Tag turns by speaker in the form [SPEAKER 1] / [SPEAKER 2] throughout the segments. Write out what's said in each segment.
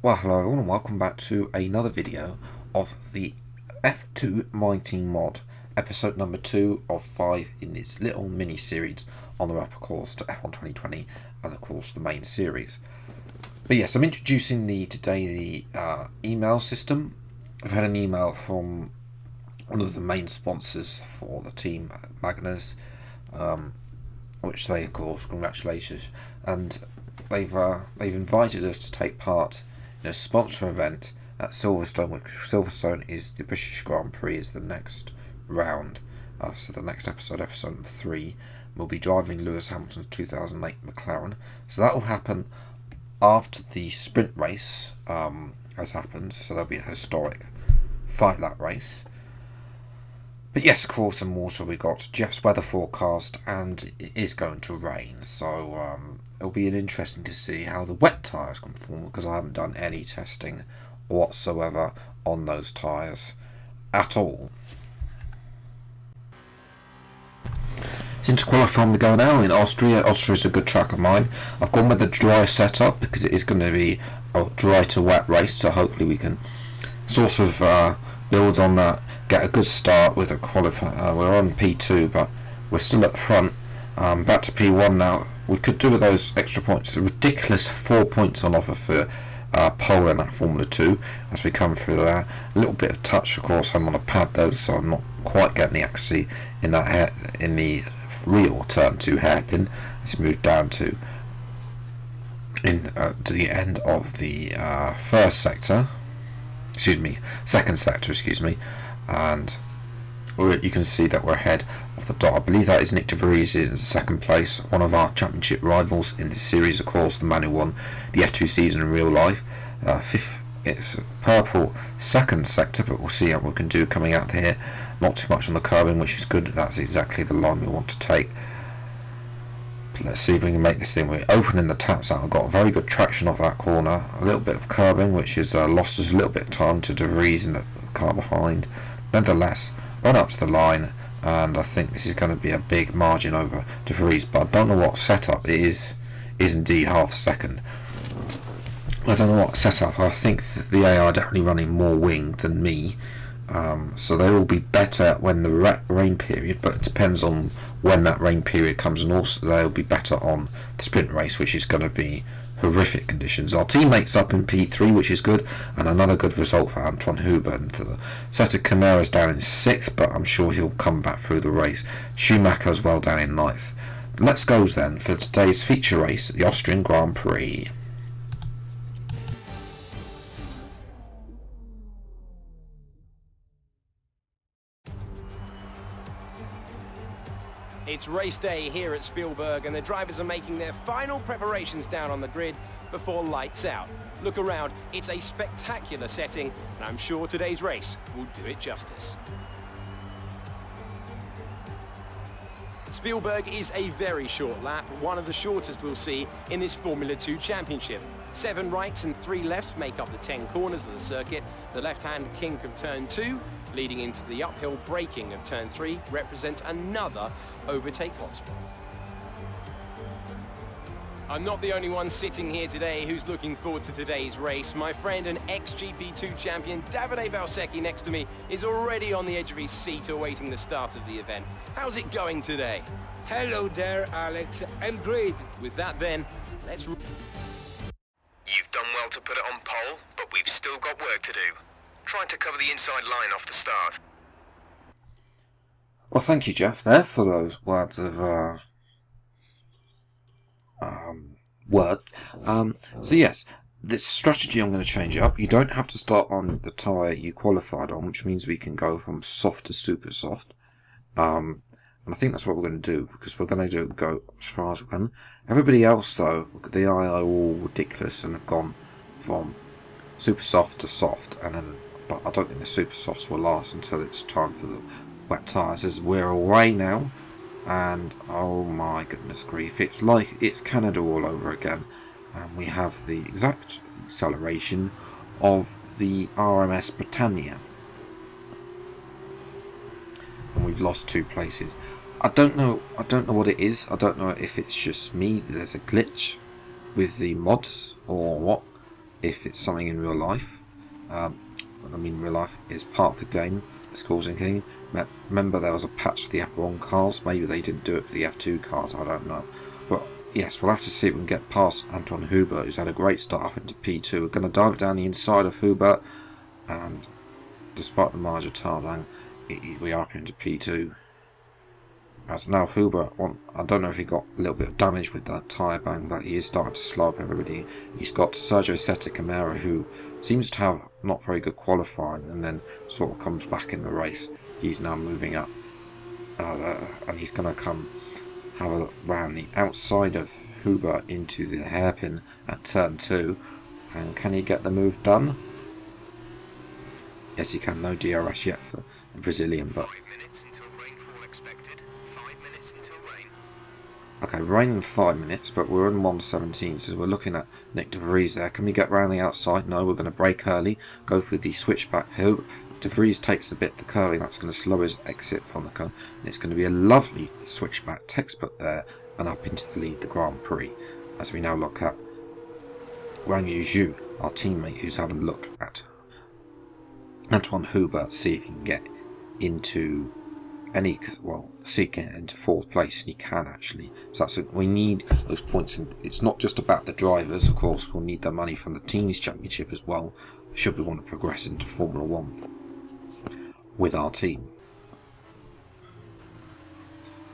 [SPEAKER 1] Well, hello everyone and welcome back to another video of the F2 MyTeam mod, episode number 2 of 5 in this little mini-series on the wrapper course to F1 2020 and of course the main series. But yes, I'm introducing the email system. I've had an email from one of the main sponsors for the team, Magnus, which they of course congratulations, and they've invited us to take part in a sponsor event at Silverstone, which Silverstone is the British Grand Prix, is the next round. So the next episode number 3, we'll be driving Lewis Hamilton's 2008 McLaren. So that will happen after the sprint race has happened. So there'll be a historic fight lap race. But yes, of course, and also we got Jeff's weather forecast, and it is going to rain, so it'll be interesting to see how the wet tyres can perform, because I haven't done any testing whatsoever on those tyres at all. It's into qualifying we go now in Austria. Austria is a good track of mine. I've gone with the dry setup because it is going to be a dry to wet race, so hopefully we can sort of build on that. Get a good start with a qualifier. We're on P2, but we're still at the front. Back to P1 now. We could do with those extra points. A ridiculous 4 points on offer for pole in that Formula 2 as we come through there. A little bit of touch, of course. I'm on a pad though, so I'm not quite getting the accuracy in that in the real turn 2 hairpin. Let's move down to the end of the second sector, excuse me. And you can see that we're ahead of the dot. I believe that is Nick de Vries in second place, one of our championship rivals in this series, of course, the man who won the F2 season in real life. Fifth, it's purple second sector, but we'll see how we can do coming out here. Not too much on the curbing, which is good. That's exactly the line we want to take. Let's see if we can make this thing. We're opening the taps out. I've got very good traction off that corner. A little bit of curbing, which has lost us a little bit of time to de Vries in the car behind. Nevertheless, run up to the line, and I think this is going to be a big margin over de Vries, but I don't know what setup it is indeed half a second. I don't know what setup. I think the AI are definitely running more wing than me, so they will be better when the rain period, but it depends on when that rain period comes, and also they'll be better on the sprint race, which is going to be horrific conditions. Our teammates up in P3, which is good, and another good result for Antoine Huber. And the set of Camara's down in 6th, but I'm sure he'll come back through the race. Schumacher as well down in 9th. Let's go then for today's feature race, the Austrian Grand Prix.
[SPEAKER 2] It's race day here at Spielberg, and the drivers are making their final preparations down on the grid before lights out. Look around, it's a spectacular setting, and I'm sure today's race will do it justice. Spielberg is a very short lap, one of the shortest we'll see in this Formula 2 championship. 7 rights and 3 lefts make up the 10 corners of the circuit. The left-hand kink of turn 2, leading into the uphill braking of turn 3, represents another overtake hotspot. I'm not the only one sitting here today who's looking forward to today's race. My friend and ex-GP2 champion Davide Valsecchi next to me is already on the edge of his seat awaiting the start of the event. How's it going today?
[SPEAKER 3] Hello there, Alex. I'm great.
[SPEAKER 2] With that then, let's...
[SPEAKER 4] You've done well to put it on pole, but we've still got work to do. Trying to cover the inside line off the start.
[SPEAKER 1] Well, thank you, Jeff, there for those words of so yes, this strategy I'm going to change up. You don't have to start on the tyre you qualified on, which means we can go from soft to super soft. And I think that's what we're going to do, because we're going to go as far as we can. Everybody else, though, the AI are all ridiculous and have gone from super soft to soft, and then, but I don't think the super softs will last until it's time for the wet tyres, as we're away now, and oh my goodness grief, it's like it's Canada all over again, and we have the exact acceleration of the RMS Britannia, and we've lost 2 places. I don't know what it is. I don't know if it's just me, there's a glitch with the mods or what. if it's something in real life. I mean, real life is part of the game, it's causing thing. Remember, there was a patch for the F1 cars. Maybe they didn't do it for the F2 cars, I don't know. But yes, we'll have to see if we can get past Anton Hubert, who's had a great start up into P2. We're going to dive down the inside of Hubert, and despite the margin of time, we are up into P2. As now Hubert, I don't know if he got a little bit of damage with that tyre bang, but he is starting to slow up everybody. He's got Sergio Seta Camara, who seems to have not very good qualifying, and then sort of comes back in the race. He's now moving up, and he's going to come have a look round the outside of Hubert into the hairpin at turn 2. And can he get the move done? Yes, he can. No DRS yet for the Brazilian, but
[SPEAKER 4] 5 minutes until rainfall expected. 5 minutes until rain.
[SPEAKER 1] okay, rain in 5 minutes, but we're in 1:17, so we're looking at Nick De Vries there. Can we get round the outside? No, we're going to brake early, go through the switchback. De Vries takes the bit, the curving, that's going to slow his exit from the car, and it's going to be a lovely switchback textbook there, and up into the lead, the Grand Prix, as we now look at Wang Yuzhu, our teammate, who's having a look at Antoine Hubert, see if he can get into any, well, see if he can get into 4th place, and he can actually. So that's it. We need those points, and it's not just about the drivers, of course. We'll need the money from the teams championship as well, should we want to progress into Formula 1 with our team.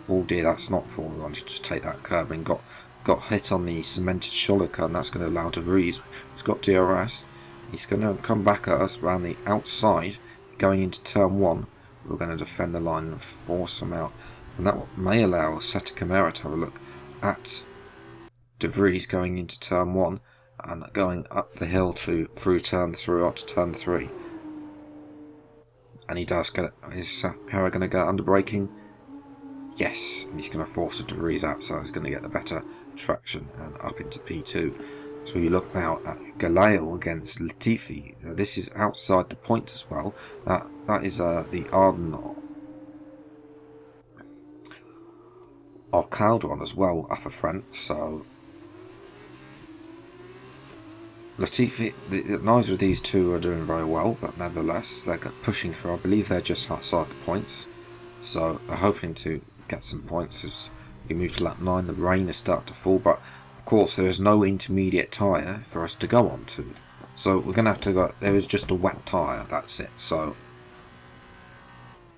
[SPEAKER 1] Oh dear, that's not Formula 1. Just take that curb and got hit on the cemented shoulder curb, and that's going to allow De Vries, who's got DRS. He's going to come back at us around the outside, going into turn 1. We're going to defend the line and force them out, and that may allow Seta Camara to have a look at De Vries going into turn 1 and going up the hill through turn 3 up to turn 3. And he does get it. Is Camara going to go under braking? Yes, and he's going to force De Vries out, so he's going to get the better traction and up into P2. So you look now at Galail against Latifi. This is outside the point as well. That is the Arden of Calderon as well up a front. So Latifi, neither of these two are doing very well, but nevertheless they're pushing through. I believe they're just outside the points, so they're hoping to get some points as we move to lap 9. The rain is starting to fall, but of course there is no intermediate tyre for us to go on to, so we're going to have to go. There is just a wet tyre, that's it. So,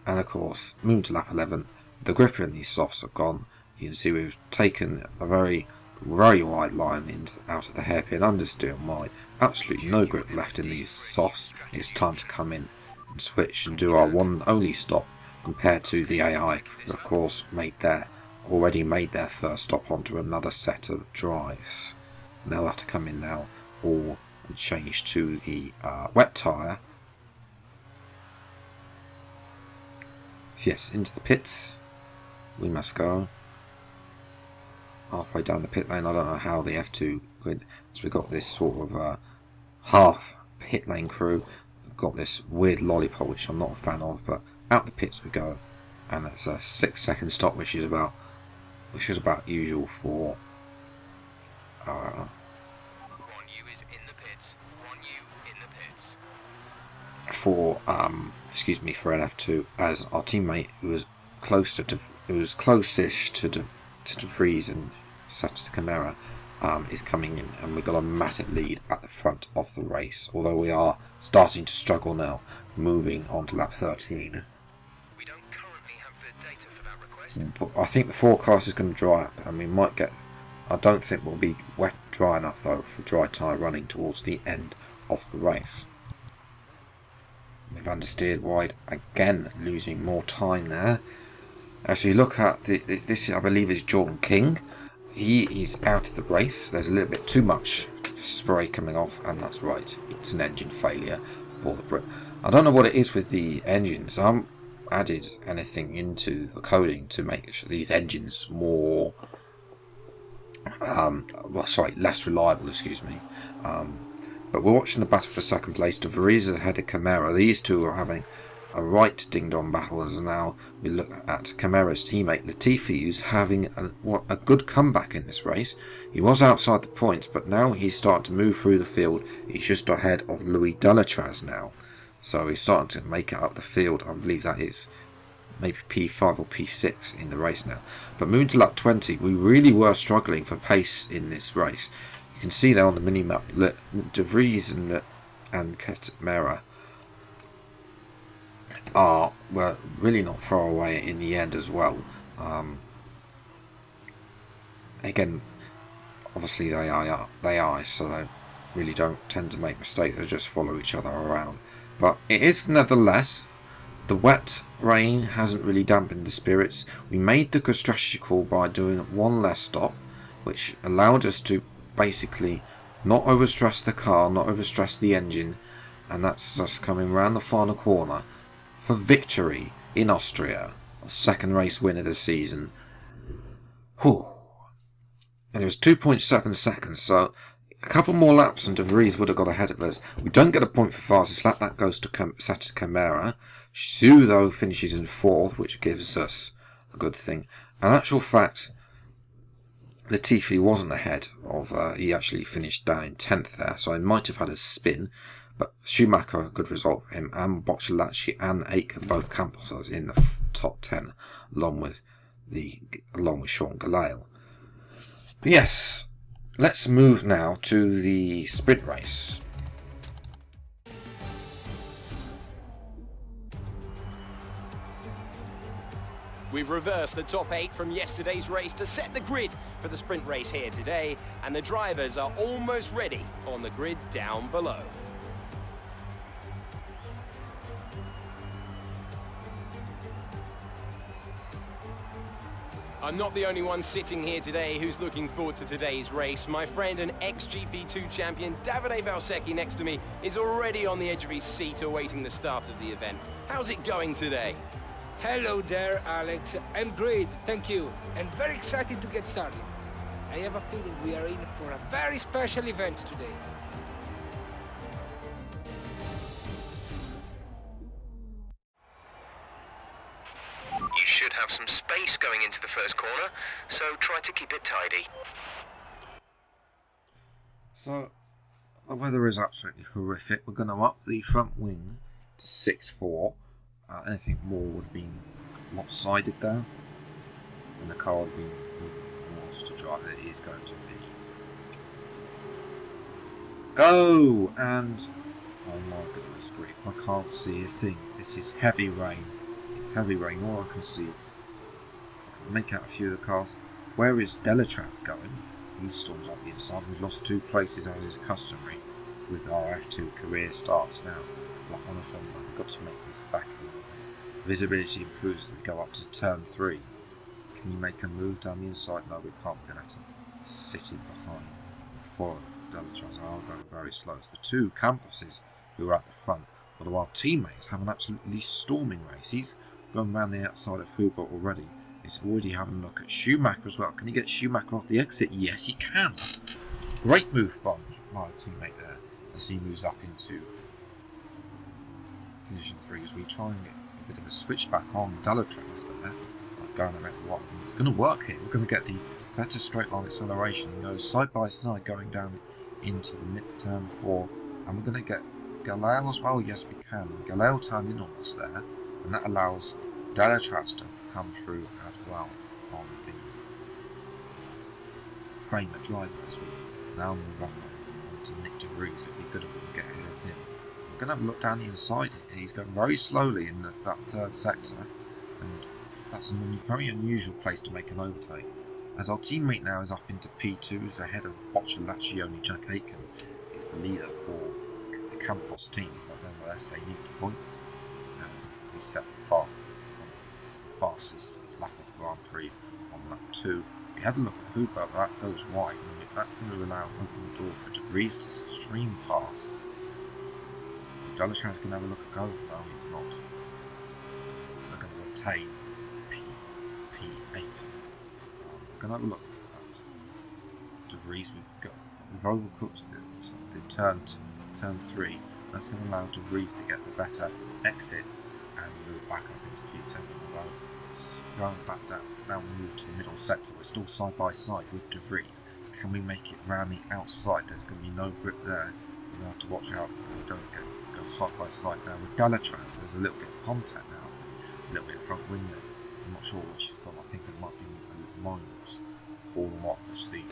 [SPEAKER 1] and of course moving to lap 11, the gripper in these softs are gone. You can see we've taken a very wide line out of the hairpin, understeer wide. Absolutely no grip left in these softs. It's time to come in and switch and do our one and only stop, compared to the AI, who of course already made their first stop onto another set of drives. And they'll have to come in now or change to the wet tyre. So yes, into the pits we must go. Halfway down the pit lane, I don't know how the F2 went. So we've got this sort of half pit lane crew. We've got this weird lollipop, which I'm not a fan of, but out the pits we go, and that's a 6-second stop, which is about usual for
[SPEAKER 4] 1U is in the pits. 1U in the pits.
[SPEAKER 1] For an F2, as our teammate who was closest to De Vries and Seta Camara is coming in, and we've got a massive lead at the front of the race, although we are starting to struggle now, moving on to lap 13.
[SPEAKER 4] We don't currently have the data for that request.
[SPEAKER 1] But I think the forecast is going to dry up, and we might get, I don't think we'll be dry enough though for dry tyre running towards the end of the race. We've understeered wide again, losing more time there. As we look at this, I believe is Jordan King. He is out of the race. There's a little bit too much spray coming off, and that's right. It's an engine failure for the Brit. I don't know what it is with the engines. I haven't added anything into the coding to make sure these engines more, less reliable. Excuse me. But we're watching the battle for second place. De Vries ahead of Camara. These two are having a right ding-dong battle as now we look at Camara's teammate Latifi, who's having a good comeback in this race. He was outside the points, but now he's starting to move through the field. He's just ahead of Louis Delatraz now. So he's starting to make it up the field. I believe that is maybe P5 or P6 in the race now. But moving to lap 20, we really were struggling for pace in this race. You can see there on the mini-map that De Vries and Camara were really not far away in the end as well. Again, obviously they are, so they really don't tend to make mistakes. They just follow each other around. But it is nevertheless, the wet rain hasn't really dampened the spirits. We made the good strategy call by doing one less stop, which allowed us to basically not overstress the car, not overstress the engine, and that's us coming around the final corner for victory in Austria. Second race win of the season. Whew. And it was 2.7 seconds, so a couple more laps and De Vries would have got ahead of us. We don't get a point for fastest lap, that goes to Sata Camara. Shu, though, finishes in 4th, which gives us a good thing. In actual fact, Latifi wasn't ahead of, he actually finished down in 10th there, so I might have had a spin. But Schumacher, a good result for him, and Bocciolacci and Aitken, both Campos, in the top 10, along with Sean Galale. But yes, let's move now to the sprint race.
[SPEAKER 2] We've reversed the top 8 from yesterday's race to set the grid for the sprint race here today, and the drivers are almost ready on the grid down below. I'm not the only one sitting here today who's looking forward to today's race. My friend and ex-GP2 champion Davide Valsecchi next to me is already on the edge of his seat awaiting the start of the event. How's it going today?
[SPEAKER 3] Hello there, Alex. I'm great, thank you, and very excited to get started. I have a feeling we are in for a very special event today.
[SPEAKER 4] You should have some space going into the first corner, so try to keep it tidy.
[SPEAKER 1] So, the weather is absolutely horrific. We're going to up the front wing to 6.4. Anything more would have been lopsided there, and the car would have been worse to drive than it is going to be. Go! And oh my goodness grief, I can't see a thing. This is heavy rain. It's heavy rain. All I can see, I can make out a few of the cars. Where is Delatraz going? He's storms up the inside. We've lost 2 places as is customary with our F2 career starts now. Like honestly, I've got to make this back. Visibility improves as we go up to turn 3. Can you make a move down the inside? No, we can't. We're going to have to sit in behind before Delatraz are going very slow. It's the 2 Camposes who are at the front, although our teammates have an absolutely storming race. He's gone around the outside of Hubert already. He's already having a look at Schumacher as well. Can he get Schumacher off the exit? Yes, he can. Great move by my teammate there as he moves up into position 3 as we try and get a bit of a switchback on Delatraz there. Like going about what it's going to work here. We're going to get the better straight line acceleration. He goes side by side going down into the mid turn 4, and we're going to get Galale as well. Yes, we can. Galale turned in on us there, and that allows Delatraz to come through as well on the frame of driver as we now move on to Nick De Vries. It'd be good if we can get ahead of him. We're going to have a look down the inside here. He's going very slowly in that 3rd sector, and that's a very unusual place to make an overtake. As our teammate now is up into P2, who's ahead of Bocciolacci. Only Jack Aitken is the leader for the Campos team, but nevertheless they need the points. He set the fastest lap of the Grand Prix on lap 2. We have a look at Hubert, that goes wide, and that's going to allow open the door for De Vries to stream past. Is Delatraz going to have a look at go? No, he's not. They're going to retain P8. We're going to have a look at De Vries. We've overcooked the turn 3. That's going to allow De Vries to get the better exit, and move back up into P7, although going back down, now move to the middle sector. We're still side by side with De Vries. Can we make it round the outside? There's going to be no grip there. You have to watch out we don't go side by side now. With Galatras, there's a little bit of contact now, a little bit of front wing there. I'm not sure which is gone. I think it might be a little minus for them off as the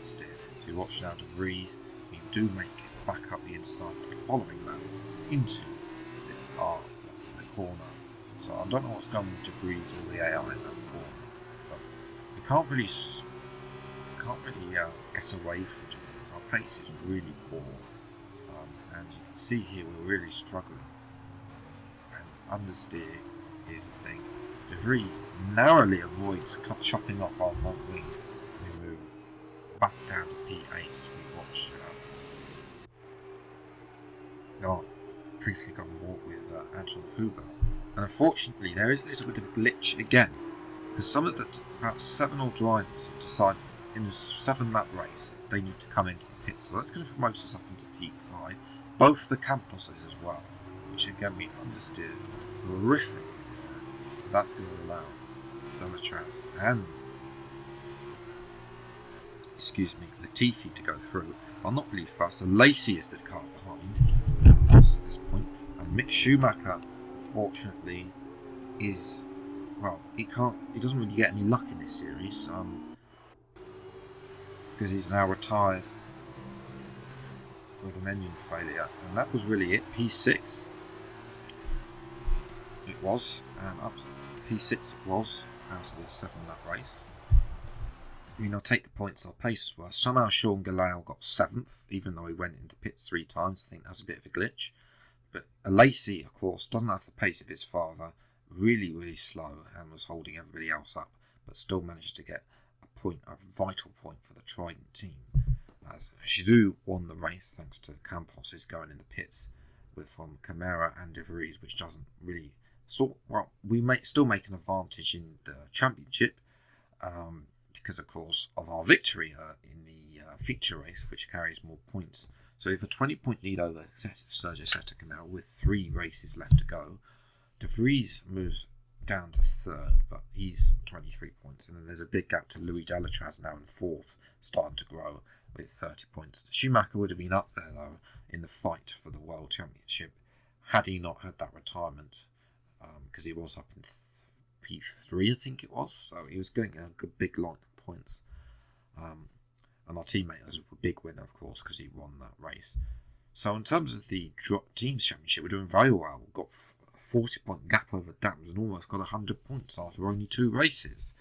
[SPEAKER 1] steer. So you watch now De Vries. We do make it back up the inside, following that into the corner. So I don't know what's going with De Vries or the AI in that corner, but we can't really get away from De Vries. Our pace is really poor, and you can see here we're really struggling. And understeer is the thing. De Vries narrowly avoids chopping off our front wing. We move back down to P8 as we watch. Briefly got on board with Anton Huber, and unfortunately there is a little bit of a glitch again, because some of about 7 odd drivers have decided in the 7-lap race they need to come into the pits, so that's going to promote us up into P5. Both the Camposes as well, which again we understeer horrific. That's going to allow Delatraz and Latifi to go through. I'll not really fast. So Lacey is the car behind us at this point, and Mick Schumacher, unfortunately, is he doesn't really get any luck in this series, because he's now retired with an engine failure, and that was really it. P6 it was, and P6 was out of the 7-lap race. I mean, I'll take the points, our pace was. Somehow Sean Galal got 7th, even though he went into pits 3 times. I think that's a bit of a glitch. But Lacey, of course, doesn't have the pace of his father. Really, really slow, and was holding everybody else up, but still managed to get a vital point for the Trident team. As Zhu won the race thanks to Campos is going in the pits from Camara and De Vries, which doesn't really we still make an advantage in the championship. Because of course of our victory in the feature race, which carries more points. So we have a 20-point lead over Sergio Setica now with 3 races left to go. De Vries moves down to 3rd, but he's 23 points, and then there's a big gap to Louis Delatraz now in 4th, starting to grow with 30 points. Schumacher would have been up there though in the fight for the World Championship had he not had that retirement, because he was up in P3 I think it was, so he was getting a good big lot of points, and our teammate was a big winner of course because he won that race. So in terms of the teams championship, we're doing very well. We've got a 40-point gap over Dams and almost got 100 points after only 2 races.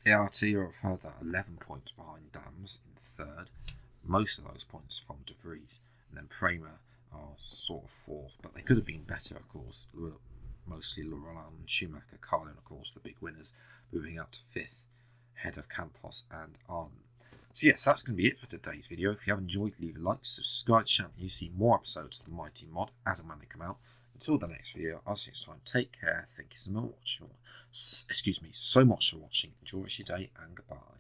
[SPEAKER 1] ART are further 11 points behind Dams in 3rd, most of those points from De Vries, and then Prema are sort of 4th, but they could have been better of course. Mostly Laurent and Schumacher, Carlin, of course, the big winners, moving up to 5th, ahead of Campos and Arden. So yes, that's going to be it for today's video. If you have enjoyed, leave a like, subscribe to the channel, you see more episodes of the MyTeam mod as and when they come out. Until the next video, I'll see you next time. Take care. Thank you so much for watching. Enjoy your day and goodbye.